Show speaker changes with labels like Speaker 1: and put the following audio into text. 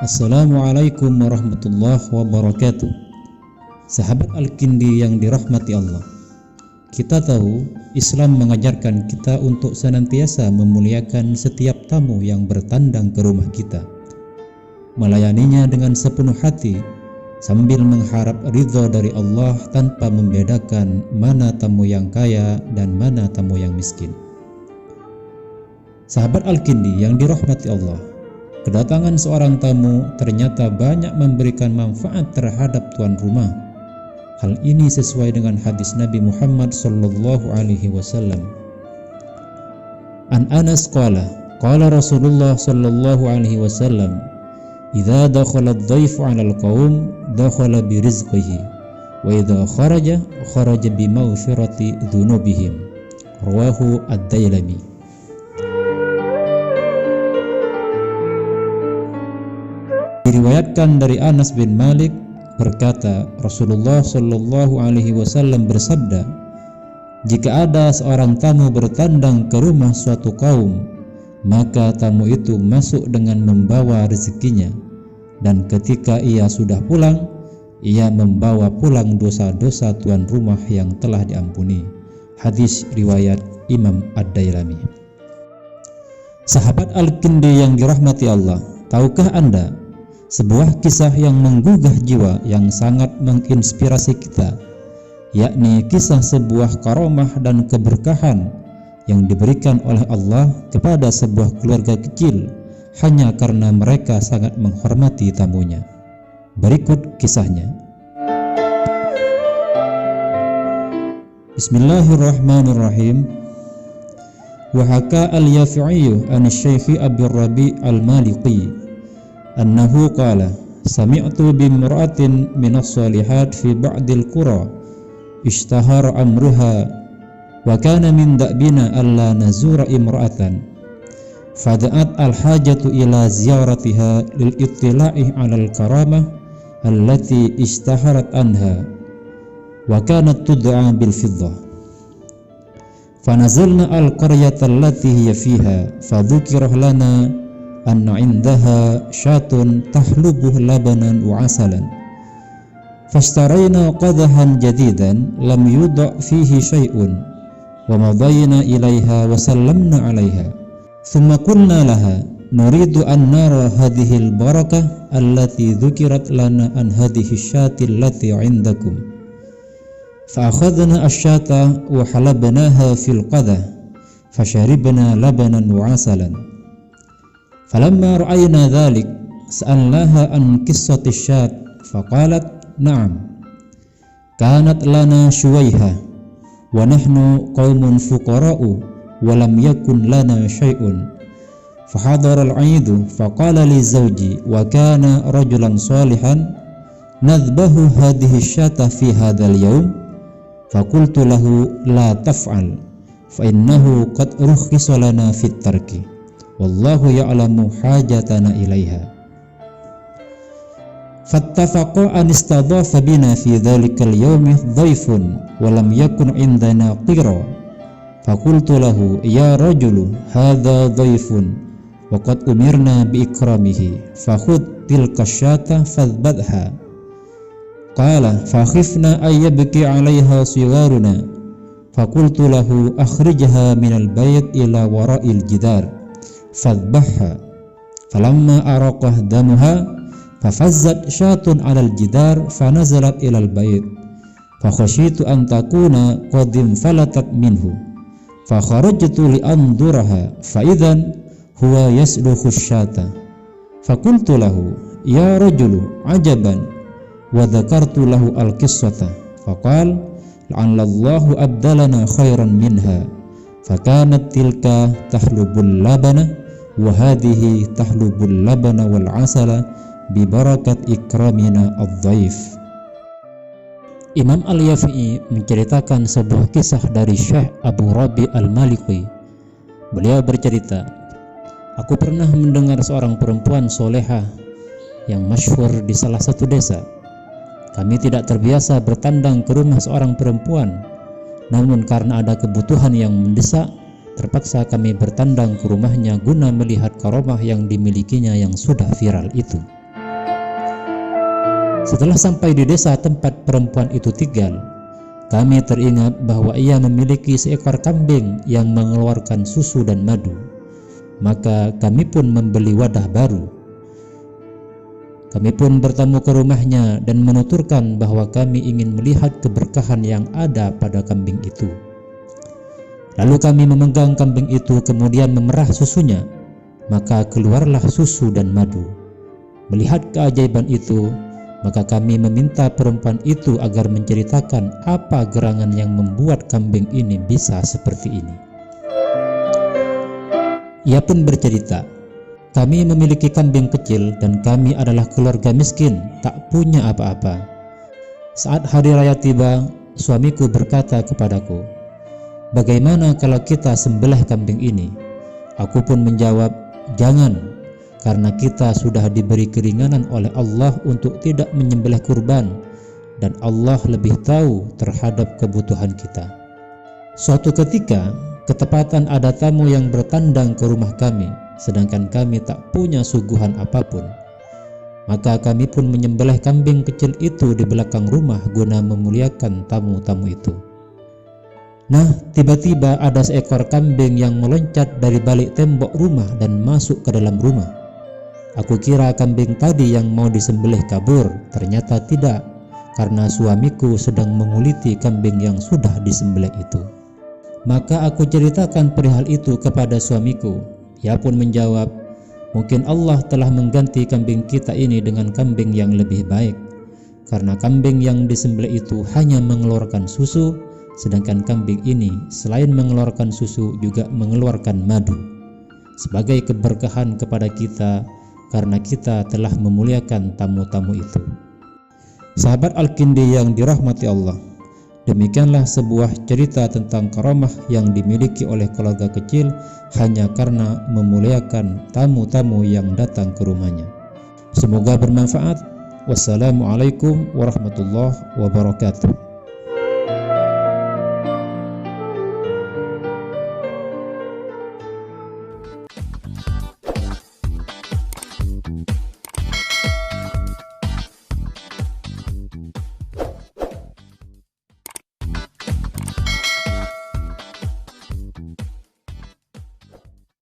Speaker 1: Assalamualaikum warahmatullahi wabarakatuh. Sahabat Al-Kindi yang dirahmati Allah, kita tahu Islam mengajarkan kita untuk senantiasa memuliakan setiap tamu yang bertandang ke rumah kita, melayaninya dengan sepenuh hati sambil mengharap ridha dari Allah tanpa membedakan mana tamu yang kaya dan mana tamu yang miskin. Sahabat Al-Kindi yang dirahmati Allah, kedatangan seorang tamu ternyata banyak memberikan manfaat terhadap tuan rumah. Hal ini sesuai dengan hadis Nabi Muhammad sallallahu alaihi wasallam. An Anas qala Rasulullah sallallahu alaihi wasallam, "Idza dakhala adh-dhaifu 'ala al-qaum, dakhala bi rizqihi, wa idza kharaja bi maghfirati dzunubihim." Rawahu Ad-Dailami. Diriwayatkan dari Anas bin Malik berkata, Rasulullah Shallallahu Alaihi Wasallam bersabda, jika ada seorang tamu bertandang ke rumah suatu kaum, maka tamu itu masuk dengan membawa rezekinya, dan ketika ia sudah pulang, ia membawa pulang dosa-dosa tuan rumah yang telah diampuni. Hadis riwayat Imam Ad-Dailami. Sahabat Al-Kindi yang dirahmati Allah, tahukah Anda sebuah kisah yang menggugah jiwa yang sangat menginspirasi kita, yakni kisah sebuah karomah dan keberkahan yang diberikan oleh Allah kepada sebuah keluarga kecil hanya karena mereka sangat menghormati tamunya. Berikut kisahnya. Bismillahirrahmanirrahim. Wa haka al-Yafi'i an Syekh Abi Rabi al-Maliki annahu qala sami'tu bimra'atin minas salihat fi ba'dil qura ishtahara amruha wa kana min da'bina alla nazura imra'atan fada'at al-hajatu ila ziyaratiha lil ittila'i 'ala al-karamah allati ishtaharat anha wa kanat tud'a bil fiddah fanazalna al-qaryata allati hiya fiha fadhukira lana anna indaha syatun tahlubuh labanan wa asalan fastarayna qadahan jadidan lam yudha fihi syai'un wa madayna ilaiha wa sallamna alaiha thumma qulna laha nuridu an nara hadhihi al-barakah allati dhukirat lana an hadhihi syati allati indakum fa akhadna asy-syata wa halabnaha fil qadah fasharibna labanan wa asalan. Falamma ra'ayna dhalik sa'alnaha an qissati syat faqalat na'am kanat lana shuwaiha wa nahnu qaumun fuqara'u wa lam yakun lana syai'un fahadara al-'aidu faqala li zawji wa kana rajulan salihan nadhbahu hadhihi syata fi hadzal yawm faqultu lahu la taf'al fa innahu qad rukhisa lana fit tarki wallahu ya'lamu hajatana ilaiha. Fattafaqa an istadhafa bina fi dhalikal yawmi dhaifun wa lam yakun indana qira faqultu lahu ya rajulu hadha dhaifun wa qad umirna bi ikramihi fakhudh tilka syata fadhbadha qala fakhifna ay yabki 'alayha sigharuna faqultu lahu akhrijha minal bayt ila wara'il jidar fadbahha falamma araqah damuha fafazzat syatun 'alal jidar fanazalat ilal bait fakhashitu an takuna qad infalatat minhu fakharajtu li anduraha fa idzan huwa yasluhu syata faqultu lahu ya rajulu ajaban wa dzakartu lahu al-qissata faqala la'allallahu abdalana khairan minha fakanat tilka tahlubul labana wa hadhihi tahlubul labana wal asala bi barakat ikramina adh-dhaif. Imam Al-Yafi'i menceritakan sebuah kisah dari Syekh Abu Rabi al-Maliki. Beliau bercerita, aku pernah mendengar seorang perempuan solehah yang masyhur di salah satu desa. Kami tidak terbiasa bertandang ke rumah seorang perempuan, namun karena ada kebutuhan yang mendesak, terpaksa kami bertandang ke rumahnya guna melihat karomah yang dimilikinya yang sudah viral itu. Setelah sampai di desa tempat perempuan itu tinggal, kami teringat bahwa ia memiliki seekor kambing yang mengeluarkan susu dan madu. Maka kami pun membeli wadah baru. Kami pun bertamu ke rumahnya dan menuturkan bahwa kami ingin melihat keberkahan yang ada pada kambing itu. Lalu kami memegang kambing itu kemudian memerah susunya, maka keluarlah susu dan madu. Melihat keajaiban itu, maka kami meminta perempuan itu agar menceritakan apa gerangan yang membuat kambing ini bisa seperti ini. Ia pun bercerita, kami memiliki kambing kecil dan kami adalah keluarga miskin, tak punya apa-apa. Saat hari raya tiba, suamiku berkata kepadaku, bagaimana kalau kita sembelih kambing ini? Aku pun menjawab, jangan, karena kita sudah diberi keringanan oleh Allah untuk tidak menyembelih kurban, dan Allah lebih tahu terhadap kebutuhan kita. Suatu ketika, ketepatan ada tamu yang bertandang ke rumah kami, sedangkan kami tak punya suguhan apapun. Maka kami pun menyembelih kambing kecil itu di belakang rumah guna memuliakan tamu-tamu itu. Nah, tiba-tiba ada seekor kambing yang meloncat dari balik tembok rumah dan masuk ke dalam rumah. Aku kira kambing tadi yang mau disembelih kabur, ternyata tidak, karena suamiku sedang menguliti kambing yang sudah disembelih itu. Maka aku ceritakan perihal itu kepada suamiku. Ia pun menjawab, mungkin Allah telah mengganti kambing kita ini dengan kambing yang lebih baik, karena kambing yang disembelih itu hanya mengeluarkan susu, sedangkan kambing ini selain mengeluarkan susu juga mengeluarkan madu, sebagai keberkahan kepada kita karena kita telah memuliakan tamu-tamu itu. Sahabat Al-Kindi yang dirahmati Allah, demikianlah sebuah cerita tentang karamah yang dimiliki oleh keluarga kecil hanya karena memuliakan tamu-tamu yang datang ke rumahnya. Semoga bermanfaat. Wassalamualaikum warahmatullahi wabarakatuh.